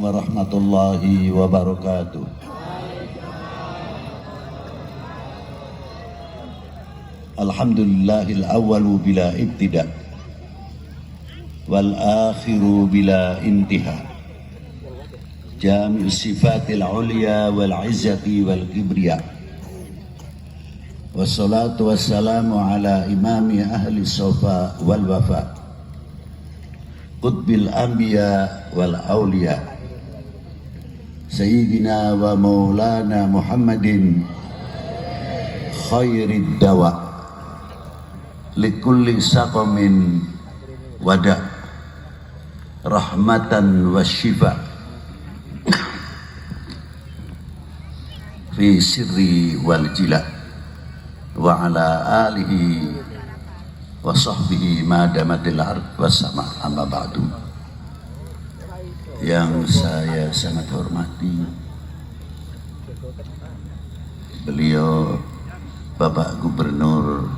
warahmatullahi wabarakatuh. Alhamdulillahil awwalu bila ibtida wal akhiru bila intiha. Jami'us sifatil ulya wal izzati wal kibriya. Wassalatu wassalamu ala imami ahli sofa wal wafa, qutbil anbiya wal awliya, sayyidina wa maulana Muhammadin khairid dawa likulli saqamin wada, rahmatan wa shifa fi sirri wal jila, wa ala alihi wa sahbihi madamatil ard wa sama, amma ba'du. Yang saya sangat hormati beliau Bapak Gubernur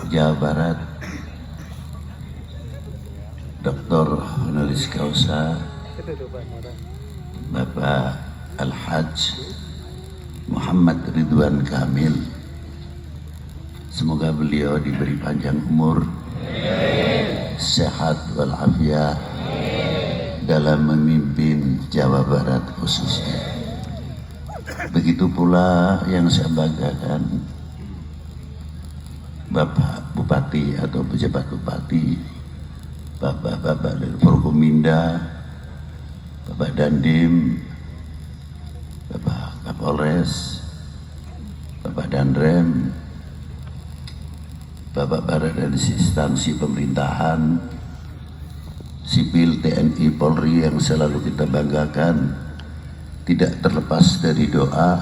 Jawa Barat Dr. Honoris Causa Bapak Al-Hajj Muhammad Ridwan Kamil. Semoga beliau diberi panjang umur, sehat walafiat dalam memimpin Jawa Barat khususnya. Begitu pula yang saya banggakan Bapak Bupati atau pejabat Bupati, Bapak-bapak dari Forkominda, Bapak Dandim, Bapak Kapolres, Bapak Danrem, Bapak-bapak dari instansi pemerintahan, sipil, TNI, Polri yang selalu kita banggakan, tidak terlepas dari doa.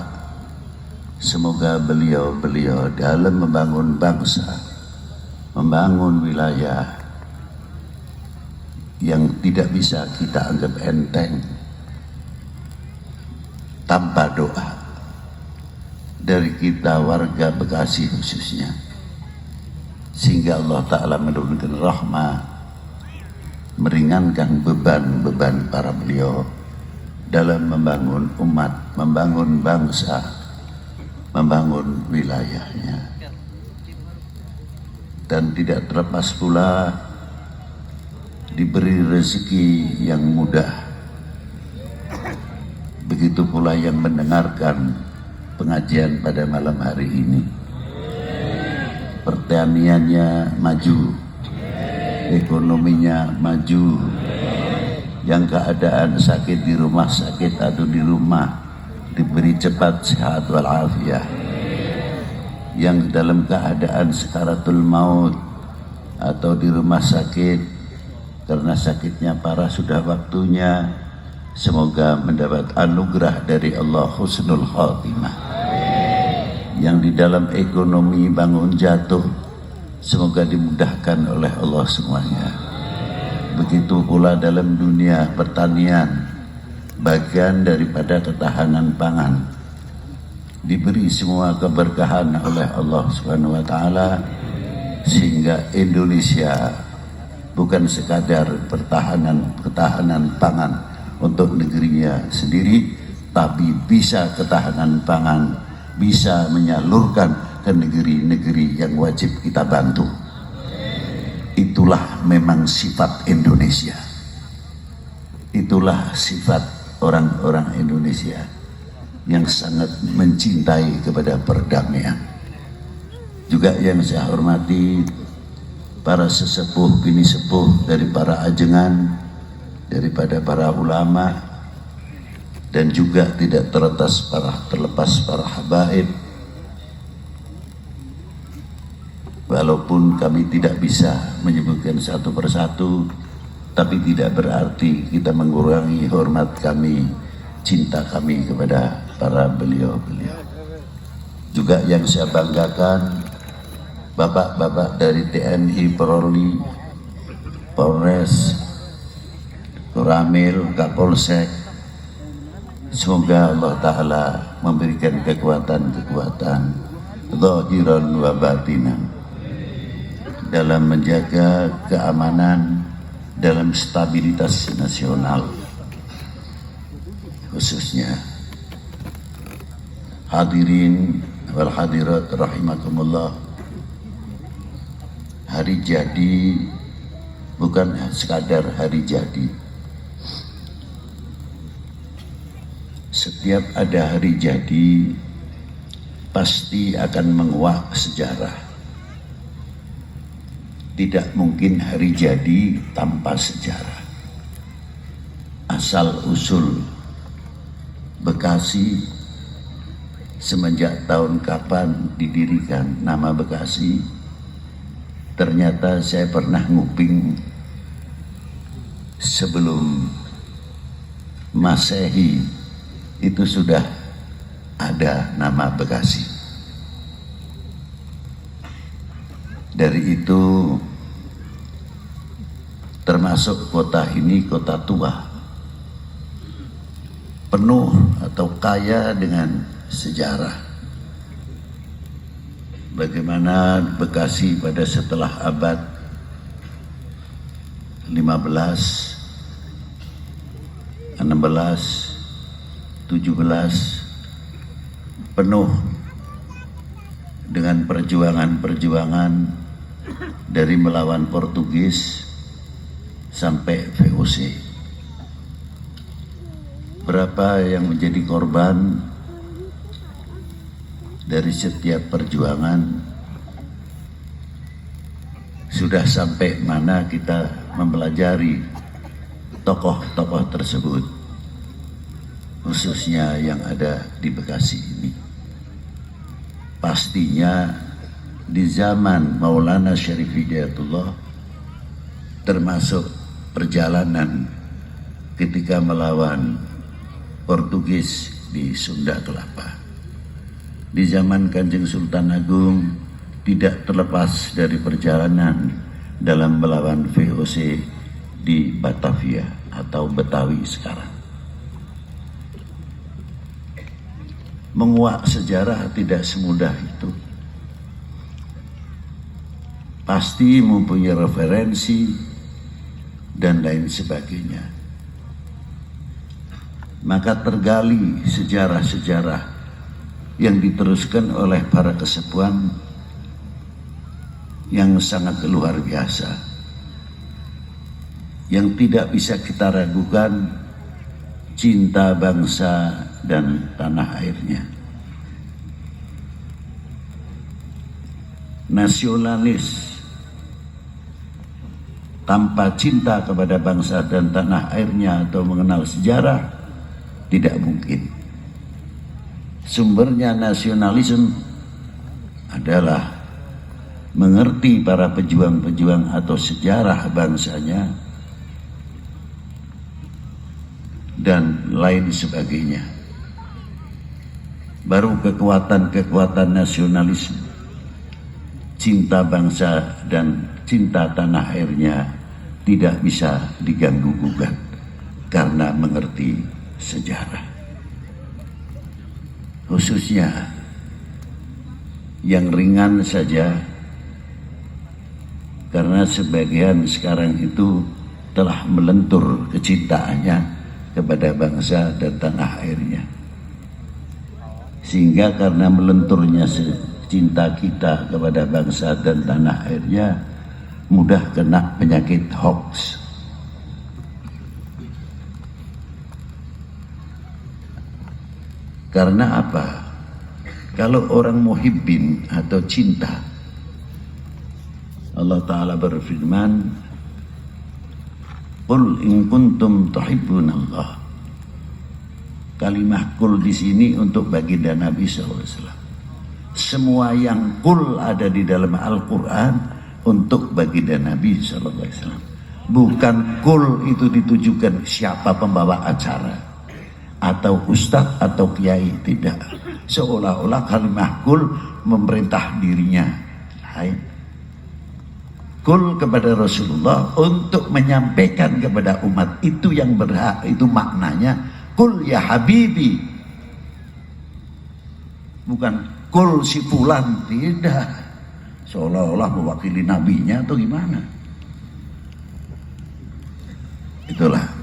Semoga beliau-beliau dalam membangun bangsa, membangun wilayah yang tidak bisa kita anggap enteng tanpa doa dari kita warga Bekasi khususnya, sehingga Allah Ta'ala menurunkan rahmah, meringankan beban-beban para beliau dalam membangun umat, membangun bangsa, membangun wilayahnya. Dan tidak terlepas pula diberi rezeki yang mudah. Begitu pula yang mendengarkan pengajian pada malam hari ini. Pertaniannya maju, ekonominya maju, yang keadaan sakit di rumah sakit atau di rumah diberi cepat sehat walafiat, yang dalam keadaan sakaratul maut atau di rumah sakit karena sakitnya parah sudah waktunya, semoga mendapat anugerah dari Allah husnul khatimah. Yang di dalam ekonomi bangun jatuh, semoga dimudahkan oleh Allah semuanya. Begitu pula dalam dunia pertanian, bagian daripada ketahanan pangan, diberi semua keberkahan oleh Allah Subhanahu wa Ta'ala, sehingga Indonesia bukan sekadar ketahanan pangan untuk negerinya sendiri, tapi bisa ketahanan pangan, bisa menyalurkan ke negeri-negeri yang wajib kita bantu. Itulah memang sifat Indonesia, itulah sifat orang-orang Indonesia yang sangat mencintai kepada perdamaian. Juga yang saya hormati para sesepuh, bini sepuh dari para ajengan, daripada para ulama, dan juga tidak terlepas para habaib. Walaupun kami tidak bisa menyebutkan satu persatu, tapi tidak berarti kita mengurangi hormat kami, cinta kami kepada para beliau-beliau. Juga yang saya banggakan, bapak-bapak dari TNI, Polri, Polres, Koramil, Kapolsek. Semoga Allah Ta'ala memberikan kekuatan-kekuatan zahiran wa batinan dalam menjaga keamanan, dalam stabilitas nasional. khususnya hadirin wal hadirat rahimakumullah, hari jadi bukan sekadar hari jadi. Setiap ada hari jadi pasti akan menguak sejarah. Tidak mungkin hari jadi tanpa sejarah. Asal usul Bekasi semenjak tahun kapan didirikan nama Bekasi, ternyata saya pernah nguping sebelum Masehi itu sudah ada nama Bekasi. Dari itu termasuk kota ini kota tua, penuh atau kaya dengan sejarah. Bagaimana Bekasi pada setelah abad 15, 16, 17 penuh dengan perjuangan-perjuangan dari melawan Portugis sampai VOC. Berapa yang menjadi korban dari setiap perjuangan, sudah sampai mana kita mempelajari tokoh-tokoh tersebut, khususnya yang ada di Bekasi ini. Pastinya di zaman Maulana Syarif Hidayatullah, termasuk perjalanan ketika melawan Portugis di Sunda Kelapa. Di zaman Kanjeng Sultan Agung tidak terlepas dari perjalanan dalam melawan VOC di Batavia atau Betawi sekarang. Menguak sejarah tidak semudah itu. Pasti mempunyai referensi dan lain sebagainya. Maka tergali sejarah-sejarah yang diteruskan oleh para kesepuan yang sangat luar biasa, yang tidak bisa kita ragukan cinta bangsa dan tanah airnya. Nasionalis tanpa cinta kepada bangsa dan tanah airnya atau mengenal sejarah tidak mungkin. Sumbernya nasionalisme adalah mengerti para pejuang-pejuang atau sejarah bangsanya dan lain sebagainya. Baru kekuatan-kekuatan nasionalisme, cinta bangsa dan cinta tanah airnya tidak bisa diganggu-gugat karena mengerti sejarah. Khususnya yang ringan saja, karena sebagian sekarang itu telah melentur kecintaannya kepada bangsa dan tanah airnya, sehingga karena melenturnya cinta kita kepada bangsa dan tanah airnya mudah kena penyakit hoax. Karena apa? Kalau orang muhibbin atau cinta, Allah Ta'ala berfirman, "Qul in kuntum tuhibbunallah." Kalimah kul di sini untuk baginda Nabi SAW. Semua yang kul ada di dalam Al-Quran untuk baginda Nabi SAW. Bukan kul itu ditujukan siapa pembawa acara atau ustadz atau kiai, tidak. Seolah-olah kalimah kul memerintah dirinya. Hai. Kul kepada Rasulullah untuk menyampaikan kepada umat itu yang berhak, itu maknanya kul ya habibi, bukan kul si fulan, tidak. Seolah-olah mewakili nabinya atau gimana. Itulah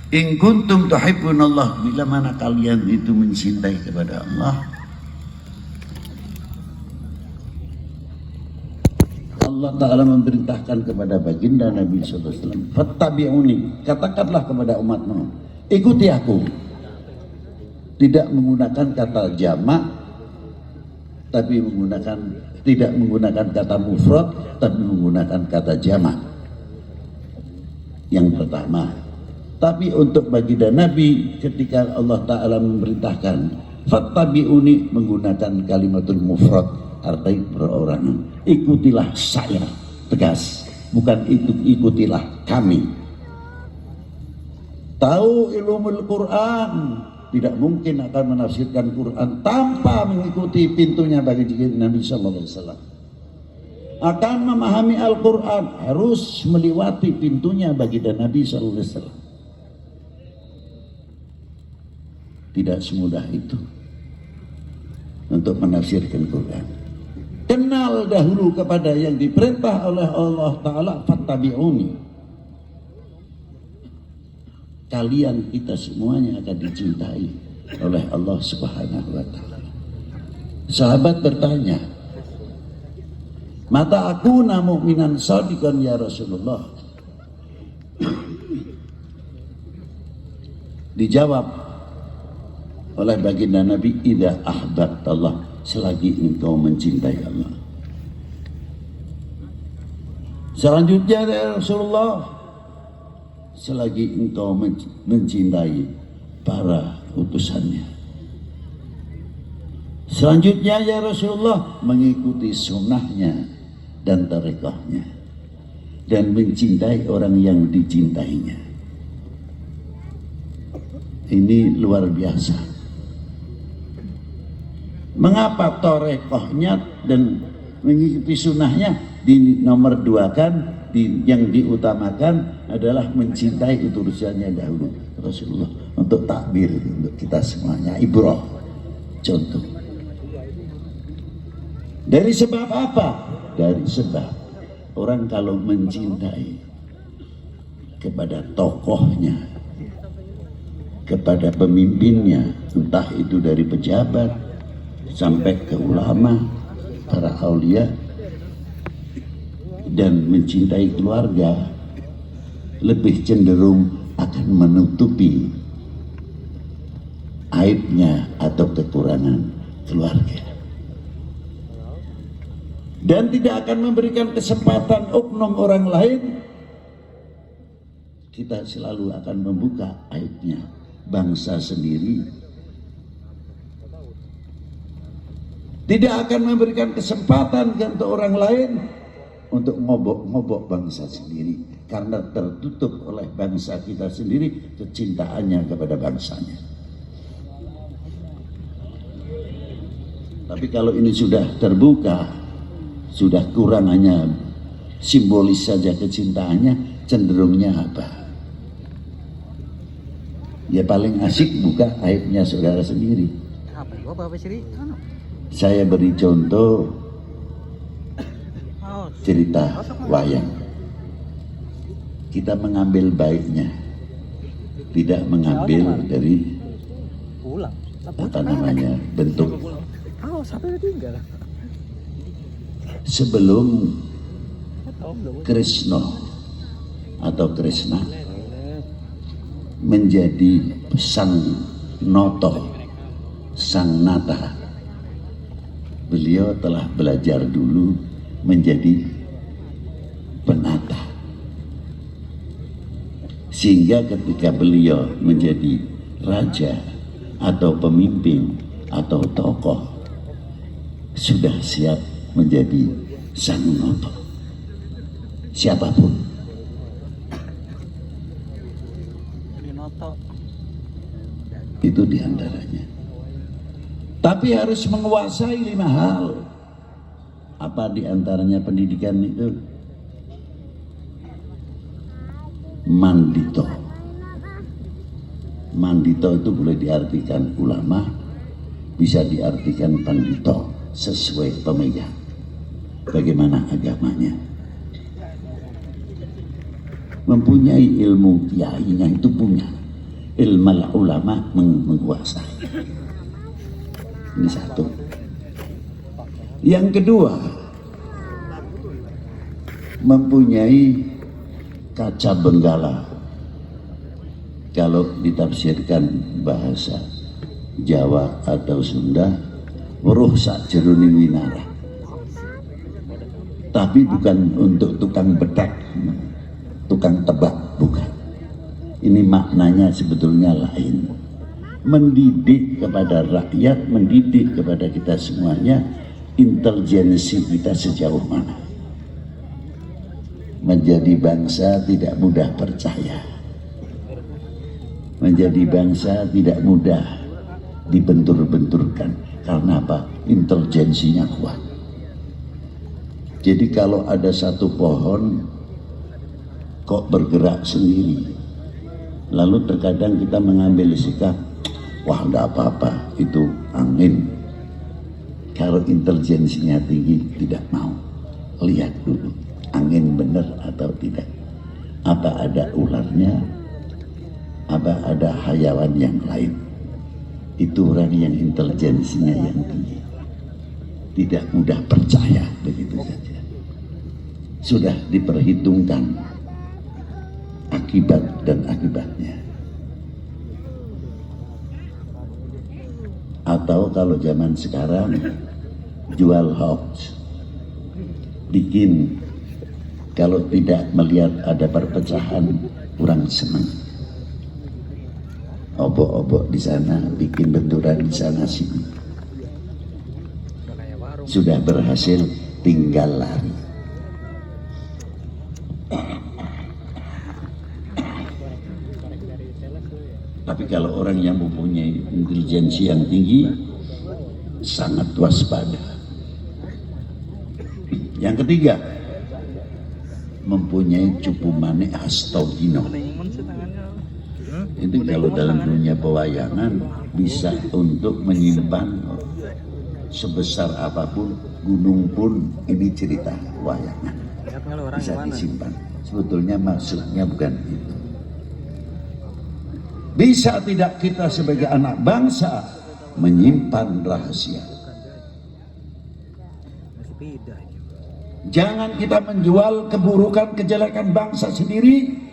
In kuntum tuhibbunallah, bila mana kalian itu mencintai kepada Allah, Allah Ta'ala memerintahkan kepada baginda Nabi SAW, fattabi'uni, katakanlah kepada umatmu, ikuti aku. Tidak menggunakan kata jamak, tapi tidak menggunakan kata mufrad, tapi menggunakan kata jamak. Yang pertama. Tapi untuk baginda Nabi, ketika Allah Ta'ala memerintahkan fattabi'uni, menggunakan kalimatul mufrad, artinya perorangan. Ikutilah saya, tegas, bukan itu ikutilah kami. Tahu ilmu Quran, tidak mungkin akan menafsirkan Quran tanpa mengikuti pintunya bagi Nabi Sallallahu Alaihi Wasallam. Akan memahami Al-Quran harus melewati pintunya bagi Nabi Sallallahu Alaihi Wasallam. Tidak semudah itu untuk menafsirkan Quran. Kenal dahulu kepada yang diperintah oleh Allah Ta'ala, fattabi'uni. Kalian, kita semuanya akan dicintai oleh Allah Subhanahu wa Ta'ala. Sahabat bertanya, mata aku mu'minan shadiqan ya Rasulullah. Dijawab oleh baginda Nabi, idza ahbabtallah, selagi engkau mencintai Allah. Selanjutnya ya Rasulullah, selagi engkau mencintai para utusannya. Selanjutnya ya Rasulullah, mengikuti sunnahnya dan tarekahnya, dan mencintai orang yang dicintainya. Ini luar biasa. Mengapa tarekahnya dan mengikuti sunnahnya di nomor dua kan, yang diutamakan adalah mencintai utusannya dahulu Rasulullah, untuk takbir untuk kita semuanya, ibrah, contoh. Dari sebab apa? Dari sebab orang kalau mencintai kepada tokohnya, kepada pemimpinnya, entah itu dari pejabat sampai ke ulama, para aulia, dan mencintai keluarga, lebih cenderung akan menutupi aibnya atau kekurangan keluarga, dan tidak akan memberikan kesempatan oknum orang lain. Kita selalu akan membuka aibnya bangsa sendiri, tidak akan memberikan kesempatan untuk orang lain untuk ngobok-ngobok bangsa sendiri, karena tertutup oleh bangsa kita sendiri kecintaannya kepada bangsanya. Tapi kalau ini sudah terbuka, sudah kurang hanya simbolis saja kecintaannya, cenderungnya apa? Ya paling asik buka aibnya saudara sendiri. Saya beri contoh cerita wayang. Kita mengambil baiknya, tidak mengambil dari apa namanya bentuk. Sebelum Krishna atau Krishna menjadi sang noto, sang nata, beliau telah belajar dulu menjadi penata, sehingga ketika beliau menjadi raja atau pemimpin atau tokoh, sudah siap menjadi sang noto, siapapun. Itu diantaranya. Tapi harus menguasai 5 hal. Apa diantaranya pendidikan itu? Mandito. Mandito itu boleh diartikan ulama, bisa diartikan pandito, sesuai pemegang bagaimana agamanya. Mempunyai ilmu kiainya itu punya, ilmu ulama menguasai. Ini satu. Yang kedua, mempunyai kaca benggala. Kalau ditafsirkan bahasa Jawa atau Sunda, weruh sakjeroning winara. Tapi bukan untuk tukang bedak, tukang tebak, bukan. Ini maknanya sebetulnya lain. Mendidik kepada rakyat, mendidik kepada kita semuanya, intelijensi kita sejauh mana. Menjadi bangsa tidak mudah percaya. Menjadi bangsa tidak mudah dibentur-benturkan. Karena apa? Intelijensinya kuat. Jadi kalau ada satu pohon kok bergerak sendiri, lalu terkadang kita mengambil sikap, wah enggak apa-apa, itu angin. Kalau intelijensinya tinggi tidak mau. Lihat dulu, angin benar atau tidak. Apa ada ularnya? Apa ada hayawan yang lain? Itu orang yang intelijensinya yang tinggi. Tidak mudah percaya begitu saja. Sudah diperhitungkan akibat dan akibatnya. Atau kalau zaman sekarang jual hoax, bikin, kalau tidak melihat ada perpecahan kurang senang. Obok-obok di sana, bikin benturan di sana sini. Sudah berhasil, tinggal lari. Tapi kalau orang yang mempunyai intelijensi yang tinggi, sangat waspada. Yang ketiga, mempunyai cupu manik hastogino. Itu kalau dalam dunia pewayangan bisa untuk menyimpan sebesar apapun, gunung pun ini cerita wayangan bisa disimpan. Sebetulnya maksudnya bukan itu. Bisa tidak kita sebagai anak bangsa menyimpan rahasia? Jangan kita menjual keburukan, kejelekan bangsa sendiri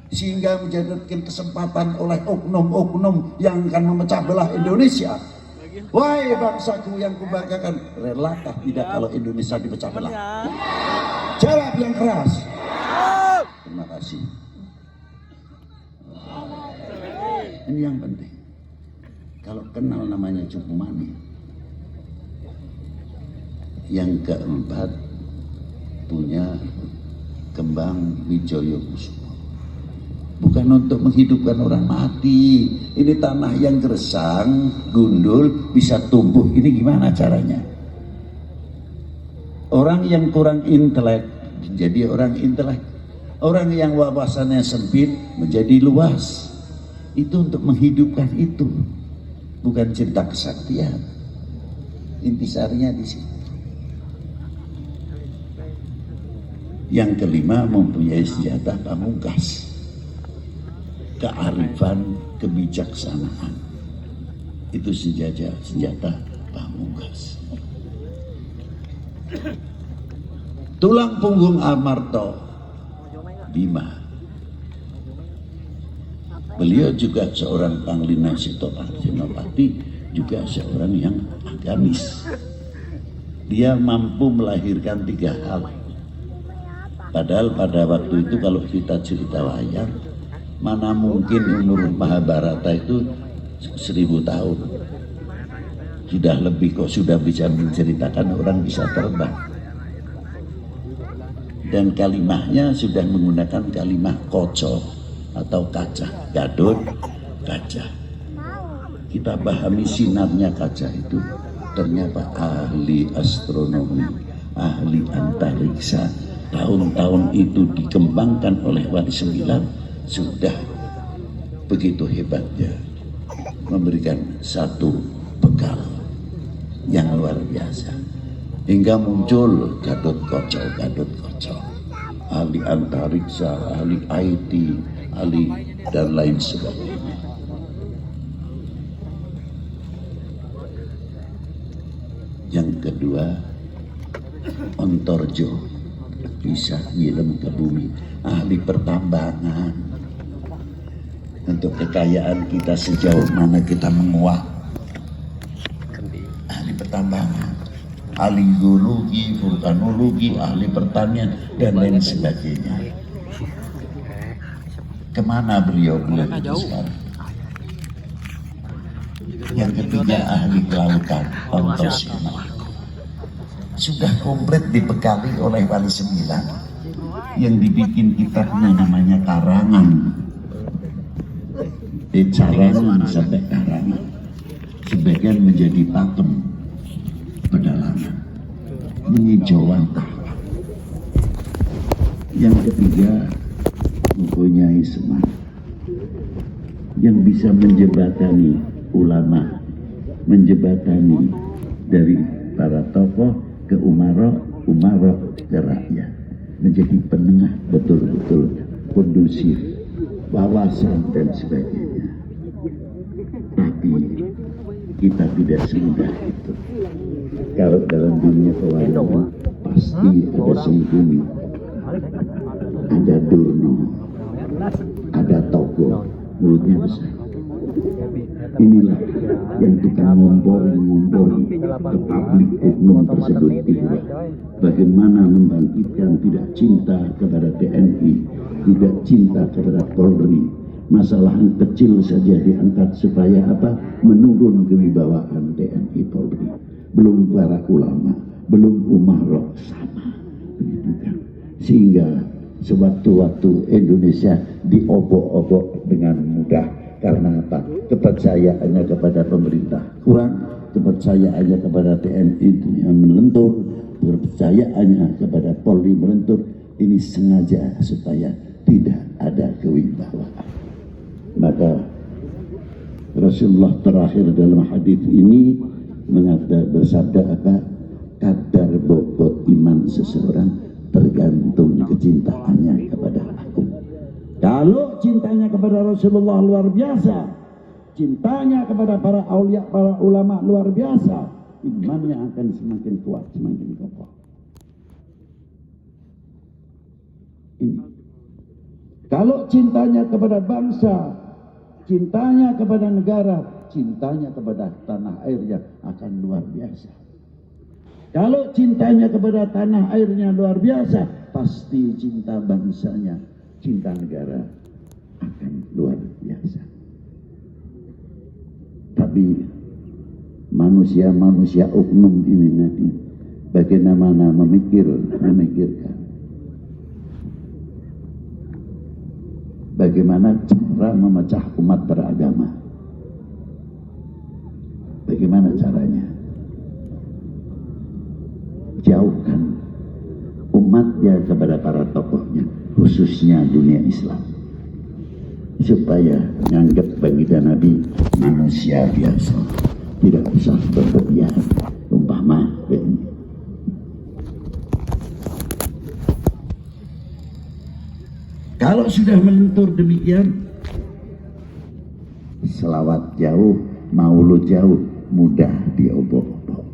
sehingga menjadikan kesempatan oleh oknum-oknum yang akan memecah belah Indonesia. Wahai bangsaku yang kubanggakan, relakah tidak kalau Indonesia dipecah belah? Jawab yang keras. Terima kasih. Ini yang penting. Kalau kenal namanya cupu manik. Yang keempat, punya kembang Wijaya Kusuma. Bukan untuk menghidupkan orang mati. Ini tanah yang gersang, gundul, bisa tumbuh. Ini gimana caranya? Orang yang kurang intelek menjadi orang intelek. Orang yang wawasannya sempit menjadi luas. Itu untuk menghidupkan itu. Bukan cinta kesaktian. Intisarinya di sini. Yang kelima, mempunyai senjata pamungkas. Kearifan, kebijaksanaan. Itu senjata pamungkas. Tulang punggung Amarta Bima. Beliau juga seorang Panglima Senopati, juga seorang yang agamis. Dia mampu melahirkan 3 hal. Padahal pada waktu itu kalau kita cerita wayang, mana mungkin umur Mahabharata itu 1000 tahun. Sudah lebih kok, sudah bisa menceritakan, orang bisa terbang. Dan kalimahnya sudah menggunakan kalimah koco atau kaca, gadot, kaca. Kita pahami sinarnya kaca itu. Ternyata ahli astronomi, ahli antariksa. Tahun-tahun itu dikembangkan oleh Wali Sembilan, sudah begitu hebatnya memberikan satu bekal yang luar biasa hingga muncul Gatot Koco, ahli antariksa, ahli IT, ahli dan lain sebagainya. Yang kedua, Ontorjo bisa ngirim ke bumi, ahli pertambangan. Untuk kekayaan kita sejauh mana kita menguak, ahli pertambangan, ahli geologi, vulkanologi, ahli pertanian dan lain sebagainya. Kemana beliau sekarang? Yang ketiga, ahli kelautan, Ontosima. Sudah komplit dibekali oleh Wali Sembilan yang dibikin kitabnya namanya Karangan. Carangan sampai Karangan, sebagian menjadi pakem pedalaman, meninjauan tanah. Yang ketiga, mempunyai semangat yang bisa menjembatani ulama, menjembatani dari para tokoh ke umaro ke rakyat, menjadi penengah betul-betul kondusif, wawasan dan sebagainya. Tapi kita tidak semudah itu. Kalau dalam dunia pewayangan pasti ada Sengkuni, ada Durno, ada Togo, mulutnya besar. Inilah yang tukang ngompori ke publik umum tersebut juga. Bagaimana membangkitkan tidak cinta kepada TNI, tidak cinta kepada Polri. Masalah yang kecil saja diangkat supaya apa? Menurun kewibawaan TNI Polri. Belum para ulama, belum umarok sama. Begitu kan? Sehingga sewaktu-waktu Indonesia diobok-obok dengan mudah. Karena apa? Kepercayaannya kepada pemerintah kurang, kepercayaannya kepada TNI yang melentur, kepercayaannya kepada Polri melentur. Ini sengaja supaya tidak ada kewibawaan. Maka Rasulullah terakhir dalam hadis ini bersabda apa? Kadar bobot iman seseorang tergantung kecintaannya kepada aku. Kalau cintanya kepada Rasulullah luar biasa, cintanya kepada para aulia, para ulama luar biasa, imannya akan semakin kuat, semakin kokoh. Ini. Kalau cintanya kepada bangsa, cintanya kepada negara, cintanya kepada tanah airnya akan luar biasa. Kalau cintanya kepada tanah airnya luar biasa, pasti cinta bangsanya, cinta negara akan luar biasa. Tapi manusia-manusia oknum ini nanti bagaimana memikirkan bagaimana cara memecah umat beragama. Bagaimana caranya? Jauhkan umatnya kepada para tokohnya, khususnya dunia Islam, supaya menganggap baginda Nabi manusia biasa, tidak usah berlebihan. Umpama ini. Kalau sudah melentur demikian, selawat jauh, maulud jauh, mudah diobok-obok.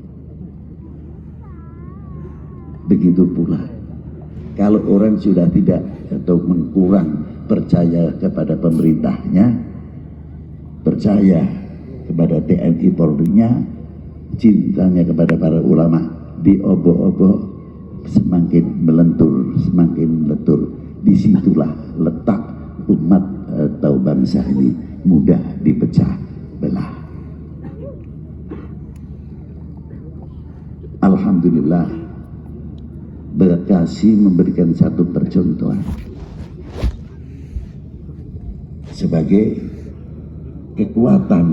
Begitu pula kalau orang sudah tidak atau mengkurang percaya kepada pemerintahnya, percaya kepada TNI Polri-nya, cintanya kepada para ulama diobok-obok, semakin melentur, semakin meletur. Disitulah letak umat atau bangsa ini mudah dipecah belah. Alhamdulillah, Bekasi memberikan satu percontohan sebagai kekuatan,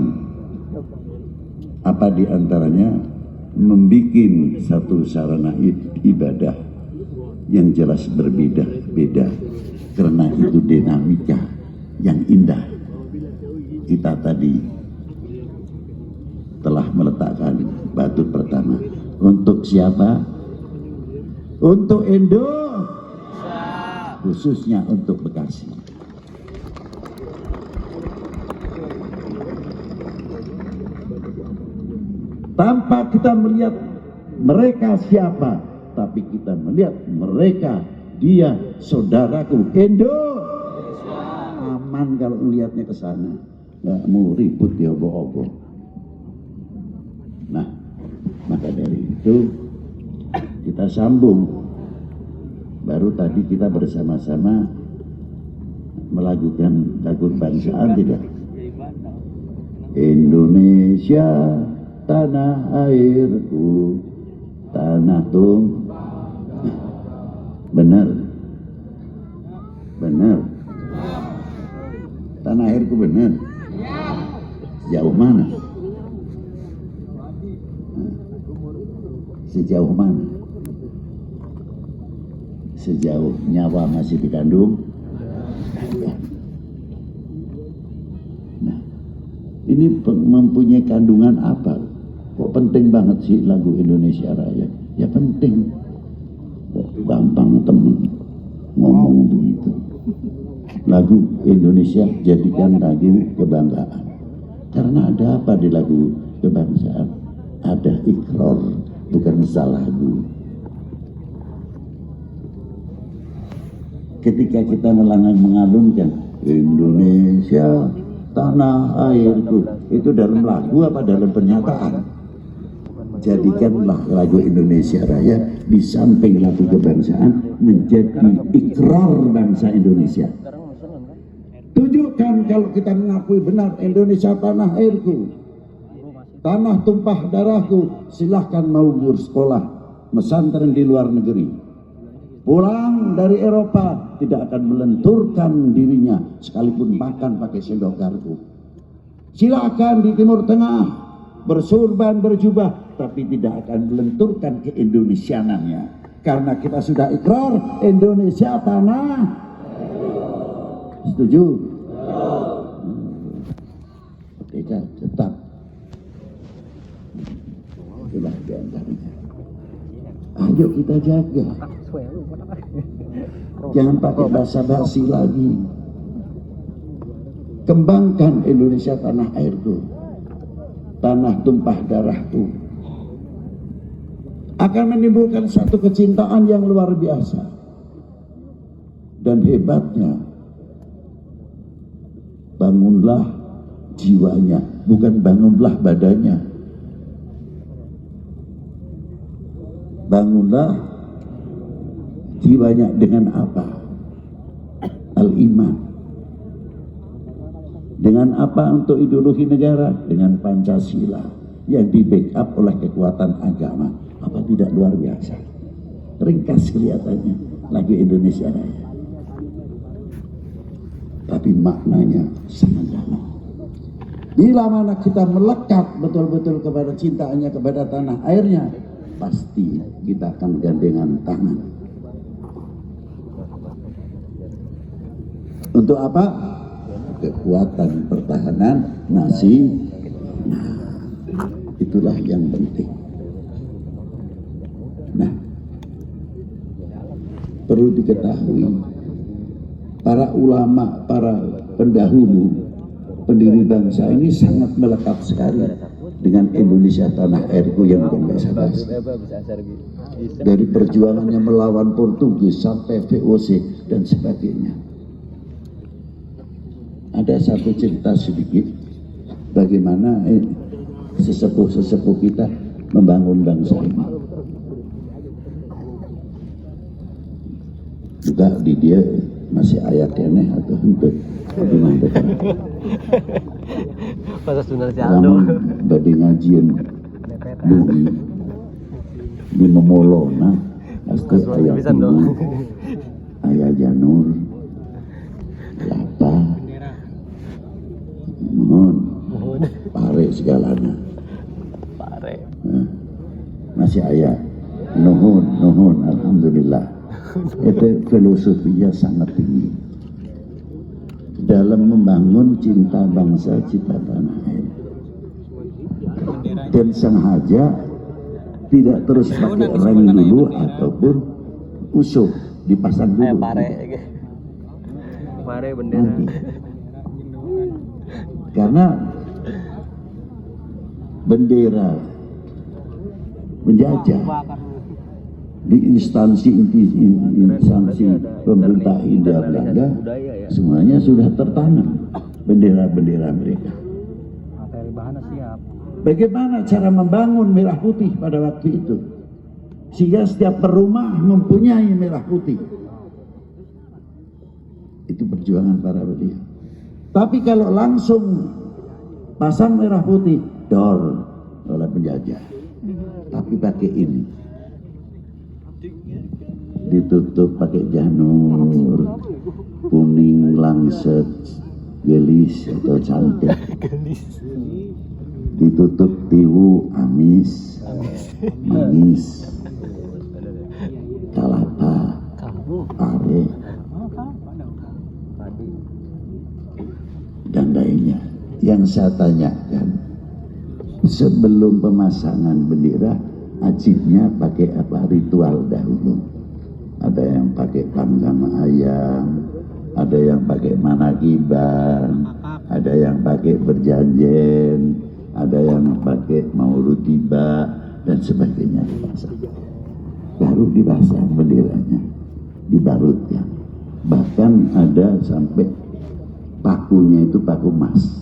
apa diantaranya membuat satu sarana ibadah yang jelas berbeda-beda, karena itu dinamika yang indah. Kita tadi telah meletakkan batu pertama. Untuk siapa? Untuk Indo, khususnya untuk Bekasi. tanpa kita melihat mereka siapa, tapi kita melihat mereka, dia saudaraku. Indo aman kalau melihatnya ke sana, nggak mau ribut di obok-obok. Nah, maka dari itu kita sambung. Baru tadi kita bersama-sama melakukan lagu kebangsaan, tidak? Indonesia tanah airku, tanah tumpah. Benar, benar. Tanah airku benar. Sejauh mana? Sejauh mana? Sejauh nyawa masih dikandung. Nah, ini mempunyai kandungan apa? Kok penting banget sih lagu Indonesia Raya? Ya penting. Kok gampang temen ngomong begitu. Lagu Indonesia jadikan lagu kebanggaan. Karena ada apa di lagu kebangsaan? Ada ikrar, bukan lagu. Ketika kita mengalunkan Indonesia tanah airku, itu dalam lagu apa dalam pernyataan? Jadikanlah lagu Indonesia Raya di samping lagu kebangsaan menjadi ikrar bangsa Indonesia. Tunjukkan kalau kita mengakui benar Indonesia tanah airku, tanah tumpah darahku. Silahkan mau bersekolah pesantren di luar negeri, pulang dari Eropa tidak akan melenturkan dirinya sekalipun makan pakai sendok garpu. Silakan di Timur Tengah bersurban berjubah, tapi tidak akan melenturkan keindonesianannya, karena kita sudah ikrar Indonesia tanah. Setuju? Kita tetap. Itulah diantaranya. Ayo kita jaga. Jangan pakai basa-basi lagi. Kembangkan Indonesia tanah airku, tanah tumpah darahku. Akan menimbulkan satu kecintaan yang luar biasa. Dan hebatnya, bangunlah jiwanya, bukan bangunlah badannya. Bangunlah jiwanya dengan apa? Al-iman. Dengan apa untuk ideologi negara? Dengan Pancasila yang di backup oleh kekuatan agama. Apa tidak luar biasa? Ringkas kelihatannya lagu Indonesia Raya, tapi maknanya sangat dalam. Bila mana kita melekat betul-betul kepada cintanya kepada tanah airnya, pasti kita akan gandengan tangan. Untuk apa? Kekuatan pertahanan nasi. Nah, itulah yang penting. Nah, perlu diketahui, para ulama, para pendahulu, pendiri bangsa ini sangat melekat sekali dengan Indonesia tanah airku yang basa-basi. Dari perjuangannya melawan Portugis sampai VOC dan sebagainya. Ada satu cerita sedikit bagaimana sesepuh-sesepuh kita membangun bangsa ini. Juga di dia masih ayat keneh atau untuk gimana? Pasal Sunan si Aldo. Badi ngajian bumi di Memolona, pasti ayat ibu, ayat janur, lapa, mohon, pare segalanya. Pare. Masih ayat, nuhun, alhamdulillah. Itu filosofinya sangat tinggi dalam membangun cinta bangsa, cinta tanah air. Dan sengaja tidak terus pakai rem dulu ataupun usuh dipasang dulu. Pare bendera. Nanti. Karena bendera penjajah. Di instansi pemerintah Hindia Belanda semuanya sudah tertanam bendera-bendera mereka. Bagaimana cara membangun merah putih pada waktu itu sehingga setiap rumah mempunyai merah putih? Itu perjuangan para beliau. Tapi kalau langsung pasang merah putih, dor oleh penjajah. Tapi pakai ini, ditutup pakai janur kuning langset gelis atau cantik, ditutup tiwu amis manis kalapa pare dan lainnya. Yang saya tanyakan, sebelum pemasangan bendera ajibnya pakai apa ritual dahulu? Ada yang pakai panggang ayam, ada yang pakai manakiban, ada yang pakai berjanjen, ada yang pakai maulud tiba dan sebagainya dipasang. Baru dipasang benderanya, dibarutkan. Bahkan ada sampai pakunya itu paku emas.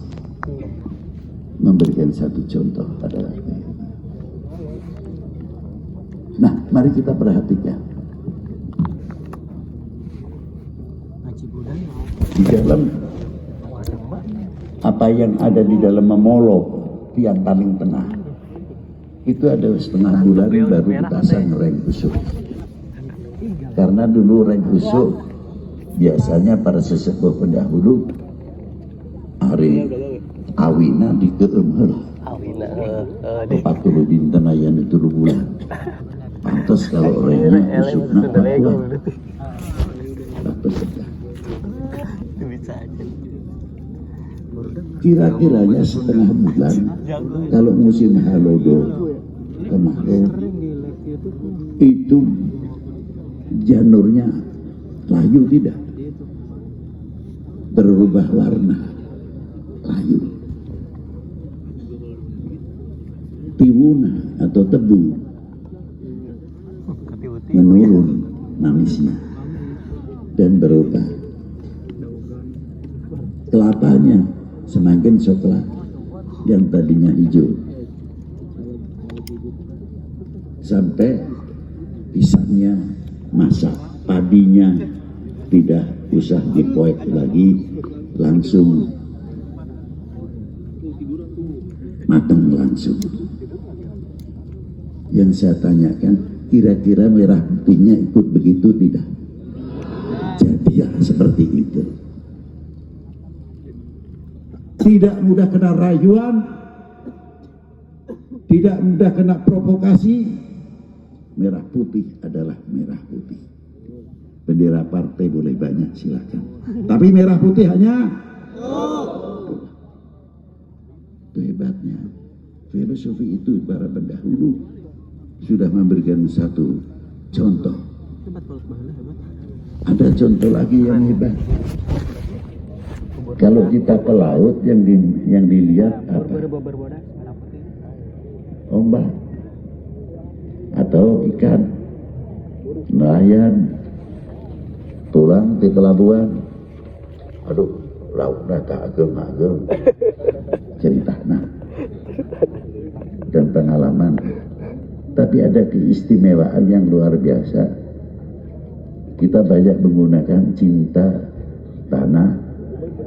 Memberikan satu contoh pada waktu itu. Nah, mari kita perhatikan. Di dalam apa yang ada di dalam memolok tiang paling tengah itu ada setengah bulan baru dipasang reng busuk. Karena dulu reng busuk biasanya para sesepuh pendahulu hari awina dikeemhel patuluh dinten ayan itu bulan. Pantas kalau rengnya busukna kuat. Kira-kiranya setengah bulan kalau musim halodo kemarin itu janurnya layu tidak berubah warna, layu. Tiwuna atau tebu menurun manisnya dan berubah. Kelapanya semakin coklat yang tadinya hijau, sampai pisangnya masak, padinya tidak usah dipoek lagi, langsung matang langsung. Yang saya tanyakan, kira-kira merah putihnya ikut begitu tidak? Jadi ya seperti itu. Tidak mudah kena rayuan, tidak mudah kena provokasi. Merah putih adalah merah putih. Bendera partai boleh banyak, silakan. Tapi merah putih hanya itu hebatnya. Filosofi itu para pendahulu sudah memberikan satu contoh. Ada contoh lagi yang hebat. Kalau kita ke laut yang dilihat apa? Ombak atau ikan, nelayan, tulang di pelabuhan. Aduh, laut rata ageng-ageng. Cerita dan pengalaman. Tapi ada keistimewaan yang luar biasa. Kita banyak menggunakan cinta tanah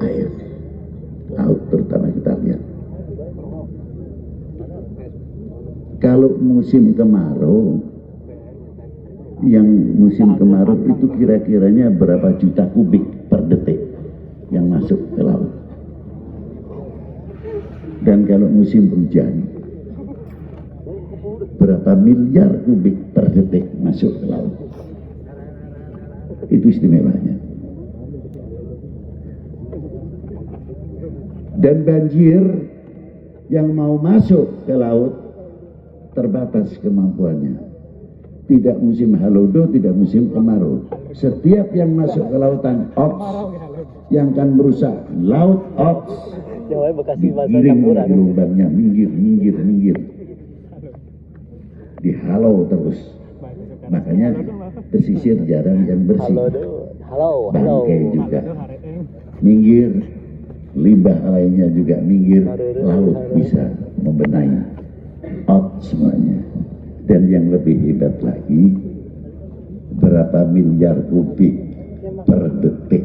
air, laut terutama kita lihat. Kalau musim kemarau, yang musim kemarau itu kira-kiranya berapa juta kubik per detik yang masuk ke laut. Dan kalau musim hujan, berapa miliar kubik per detik masuk ke laut. Itu istimewanya. Dan banjir yang mau masuk ke laut terbatas kemampuannya. Tidak musim halodo, tidak musim kemarau. Setiap yang masuk ke lautan oks yang akan merusak laut oks, digiring lubangnya, minggir. dihalau terus. Makanya pesisir jarang yang bersih. Bangkai juga minggir, limbah lainnya juga minggir, laut bisa membenahi out semuanya. Dan yang lebih hebat lagi, berapa miliar kubik per detik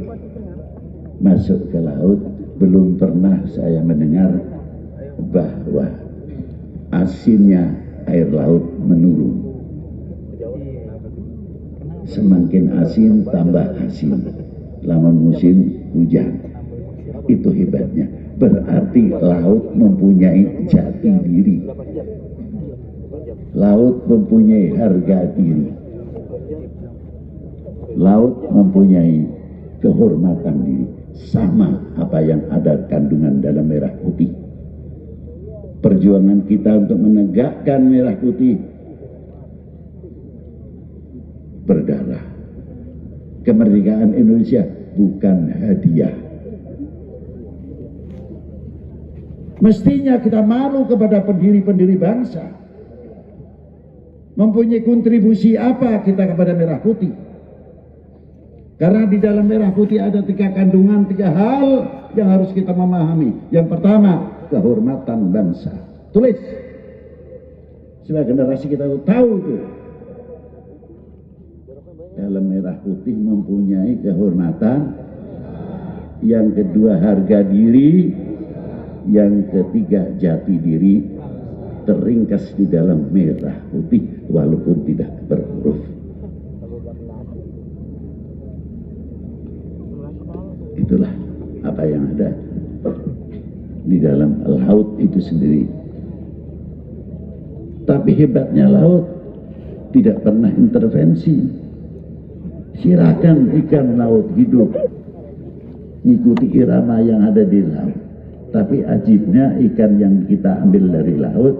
masuk ke laut. Belum pernah saya mendengar bahwa asinnya air laut menurun. Semakin asin tambah asin lamun musim hujan. Itu hebatnya. Berarti laut mempunyai jati diri, laut mempunyai harga diri, laut mempunyai kehormatan diri. Sama apa yang ada kandungan dalam merah putih. Perjuangan kita untuk menegakkan merah putih berdarah. Kemerdekaan Indonesia bukan hadiah. Mestinya kita malu kepada pendiri-pendiri bangsa. Mempunyai kontribusi apa kita kepada merah putih? Karena di dalam merah putih ada 3 kandungan, 3 hal yang harus kita memahami. Yang pertama, kehormatan bangsa. Tulis. Supaya generasi kita tahu itu. Dalam merah putih mempunyai kehormatan. Yang kedua, harga diri. Yang ketiga, jati diri. Terringkas di dalam merah putih walaupun tidak berhuruf. Itulah apa yang ada di dalam laut itu sendiri. Tapi hebatnya laut tidak pernah intervensi. Silakan ikan laut hidup mengikuti irama yang ada di laut. Tapi ajibnya ikan yang kita ambil dari laut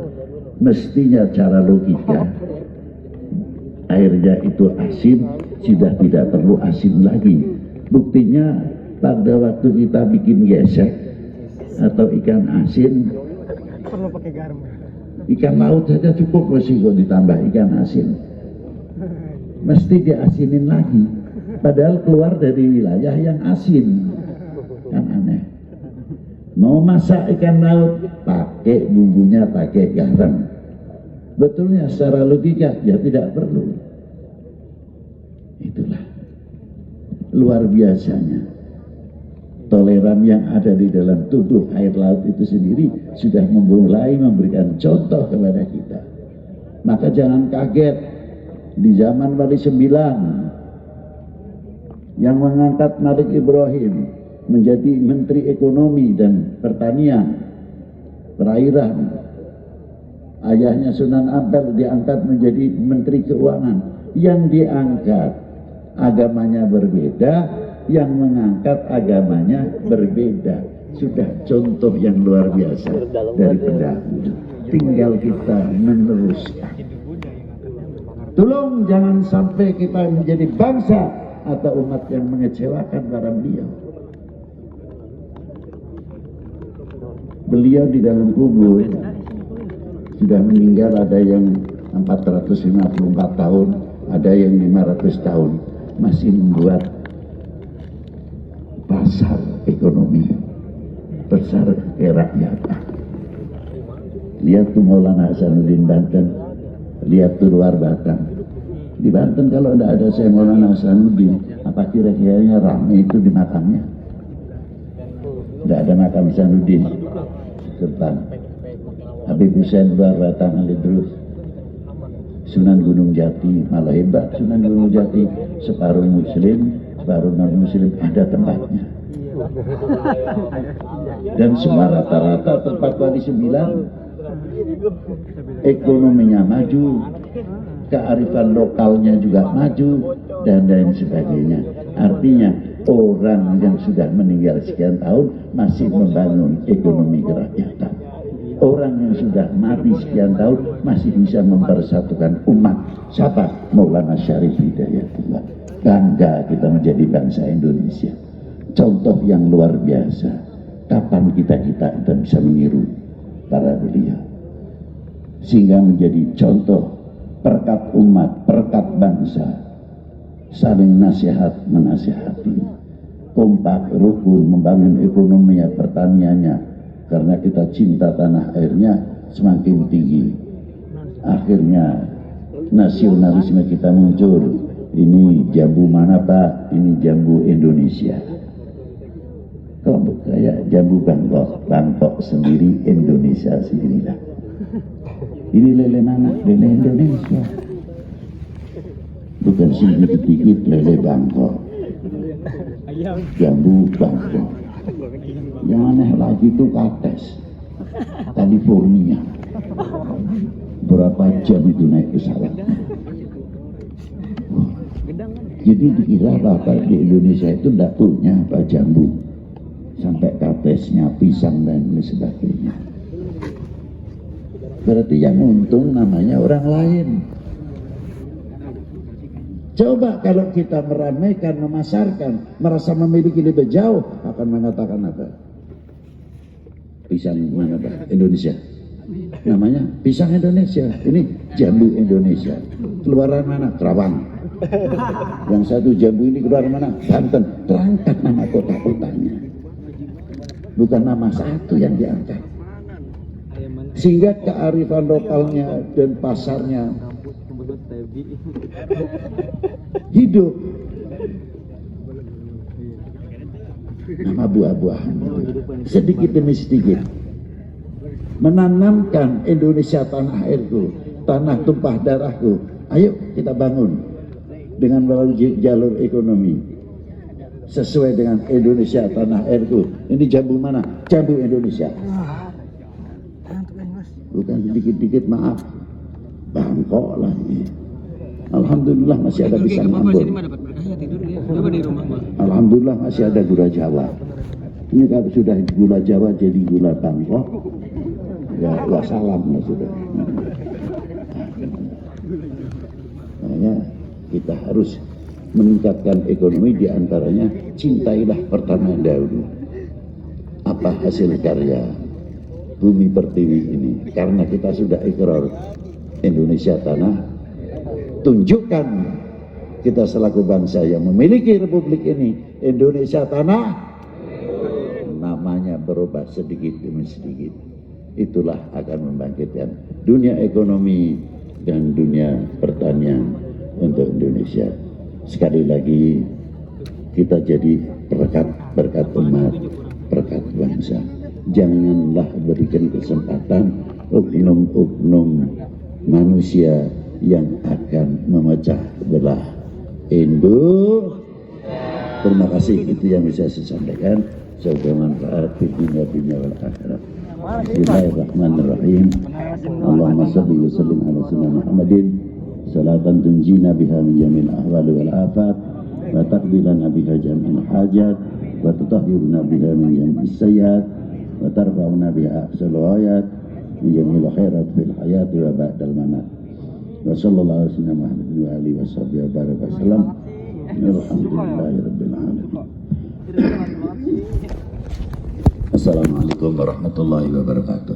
mestinya cara logika airnya itu asin, sudah tidak perlu asin lagi. Buktinya pada waktu kita bikin gesek atau ikan asin, perlu pakai garam. Ikan laut saja cukup mesti kok ditambah ikan asin. Mesti diasinin lagi. Padahal keluar dari wilayah yang asin. Kan aneh. Mau masak ikan laut, pakai bumbunya, pakai garam. Betulnya secara logika, ya tidak perlu. Itulah luar biasanya. Toleran yang ada di dalam tubuh air laut itu sendiri sudah mulai memberikan contoh kepada kita. Maka jangan kaget di zaman Wali Sembilan yang mengangkat Malik Ibrahim menjadi Menteri Ekonomi dan Pertanian, Perairan. Ayahnya Sunan Ampel diangkat menjadi Menteri Keuangan. Yang diangkat agamanya berbeda, yang mengangkat agamanya berbeda. Sudah contoh yang luar biasa dari pendahulu. Tinggal kita meneruskan. Tolong jangan sampai kita menjadi bangsa atau umat yang mengecewakan para beliau. Beliau di dalam kubur sudah meninggal, ada yang 454 tahun, ada yang 500 tahun, masih membuat pasar ekonomi, pasar kerakyatan. Lihat tuh Maulana Hasanuddin Banten, lihat tuh luar Batang. Di Banten kalau tidak ada saya Maulana Hasanuddin, apa kira-kiranya ramai itu di makamnya? Tidak ada makam Hasanuddin. Serta Habib Hussein luar Batang Al-Idrus, Sunan Gunung Jati, malah hebat Sunan Gunung Jati, separuh muslim, separuh non muslim, ada tempatnya. Dan semua rata-rata tempat Wali Sembilan ekonominya maju, kearifan lokalnya juga maju, dan lain sebagainya. Artinya orang yang sudah meninggal sekian tahun masih membangun ekonomi kerakyatan. Orang yang sudah mati sekian tahun masih bisa mempersatukan umat. Siapa? Maulana Syarif Hidayatullah. Bangga kita menjadi bangsa Indonesia. Contoh yang luar biasa. Kapan kita bisa meniru para beliau? Sehingga menjadi contoh perekat umat, perekat bangsa, saling nasihat menasihati, kompak rukun membangun ekonominya, pertaniannya, karena kita cinta tanah airnya semakin tinggi. Akhirnya nasionalisme kita muncul. Ini jambu mana Pak? Ini jambu Indonesia. Kok kayak jambu Bangkok, Bangkok sendiri, Indonesia sendirilah. Ini lele mana? Lele Indonesia. Bukan sedikit-sedikit lele Bangkok. Jambu Bangkok. Yang aneh lagi itu Kates, California. Berapa jam itu naik pesawat? Jadi dikira Bapak di Indonesia itu tidak punya apa jambu, sampai Katesnya, pisang dan lain sebagainya. Berarti yang untung namanya orang lain. Coba kalau kita meramaikan, memasarkan, merasa memiliki lebih jauh, akan mengatakan apa? Pisang mana Pak? Indonesia. Namanya pisang Indonesia. Ini jambu Indonesia. Keluaran mana? Kerawang. Yang satu jambu ini keluar mana? Banten. Terangkat nama kota-kotanya, bukan nama satu yang diangkat, sehingga kearifan lokalnya dan pasarnya hidup. Nama buah-buahan sedikit demi sedikit menanamkan Indonesia tanah airku, tanah tumpah darahku. Ayo kita bangun dengan melalui jalur ekonomi sesuai dengan Indonesia tanah airku. Ini jambu mana? Jambu Indonesia. Bukan sedikit-sedikit, maaf, Bangkok lagi. Alhamdulillah masih ada pisang Ambon. Alhamdulillah masih ada gula Jawa. Ini kalau sudah gula Jawa jadi gula Bangkok, ya wassalam ya sudah. Makanya kita harus meningkatkan ekonomi, diantaranya cintailah pertama dahulu apa hasil karya Bumi Pertiwi ini. Karena kita sudah ikrar Indonesia tanah, tunjukkan kita selaku bangsa yang memiliki republik ini, Indonesia tanah, namanya berubah sedikit demi sedikit. Itulah akan membangkitkan dunia ekonomi dan dunia pertanian untuk Indonesia. Sekali lagi kita jadi berkat umat, berkat bangsa. Janganlah berikan kesempatan oknum-oknum manusia yang akan memecah belah Indo. Terima kasih, itu yang bisa saya sampaikan. Semoga manfaat di dunia wal akhirat. Bismillahirrahmanirrahim. Allahumma shalli wa sallim ala sayyidina Muhammadin salatan tunjina biha min jamil ahwali wal afat wa taqbilana biha jamil hajat wa tutahhiruna biha min jamil sayyiat wa tarfa'una biha ahsal ayat min jamil khairat fil hayati wa ba'dal mamat. Wa sallallahu alaihi wasallam wa alihi wa sahbihi wa baraka wasallam. Alhamdulillahirabbil alamin. Assalamualaikum warahmatullahi wabarakatuh.